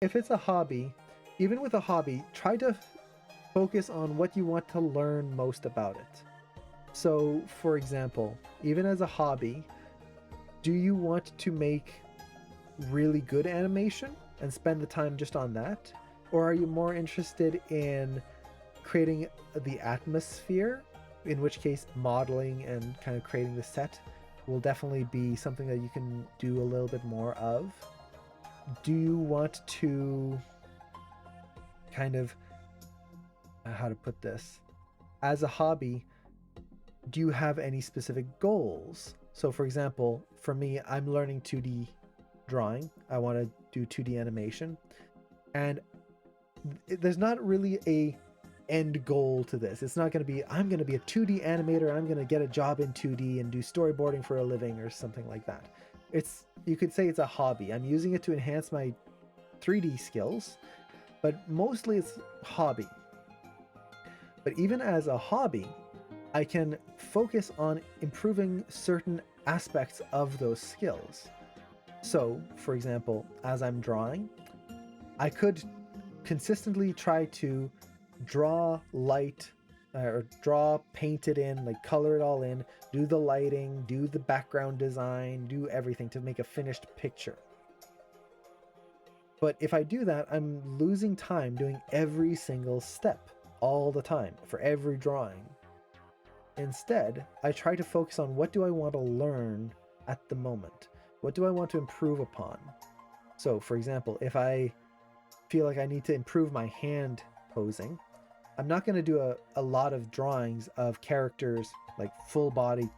if it's a hobby, even with a hobby, try to focus on what you want to learn most about it. So, for example, even as a hobby, do you want to make really good animation and spend the time just on that? Or are you more interested in creating the atmosphere, in which case modeling and kind of creating the set will definitely be something that you can do a little bit more of? Do you want to kind of, how to put this, as a hobby, do you have any specific goals? So, for example, for me, I'm learning 2D drawing. I want to do 2D animation, and there's not really a end goal to this. It's not going to be, I'm going to be a 2D animator, I'm going to get a job in 2D and do storyboarding for a living or something like that. It's, you could say it's a hobby. I'm using it to enhance my 3D skills, but mostly it's hobby. But even as a hobby, I can focus on improving certain aspects of those skills. So, for example, as I'm drawing, I could consistently try to draw light or draw, paint it in, like color it all in, do the lighting, do the background design, do everything to make a finished picture. But if I do that, I'm losing time doing every single step all the time for every drawing. Instead, I try to focus on what do I want to learn at the moment? What do I want to improve upon? So, for example, if I feel like I need to improve my hand posing, I'm not going to do a lot of drawings of characters like full body,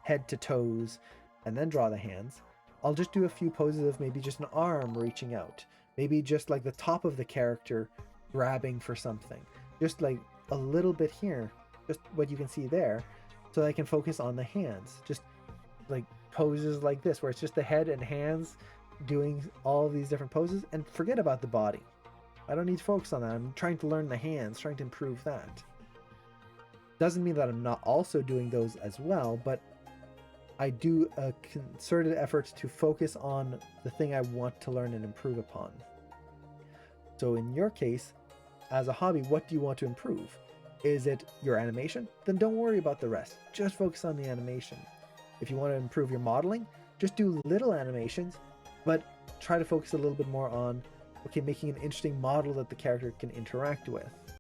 head to toes, and then draw the hands. I'll just do a few poses of maybe just an arm reaching out, maybe just like the top of the character grabbing for something, just like a little bit here, just what you can see there, so that I can focus on the hands, just like poses like this where it's just the head and hands doing all of these different poses, and forget about the body. I don't need to focus on that. I'm trying to learn the hands, trying to improve that. Doesn't mean that I'm not also doing those as well, but I do a concerted effort to focus on the thing I want to learn and improve upon. So in your case, as a hobby, what do you want to improve? Is it your animation? Then don't worry about the rest. Just focus on the animation. If you want to improve your modeling, just do little animations, but try to focus a little bit more on, okay, making an interesting model that the character can interact with.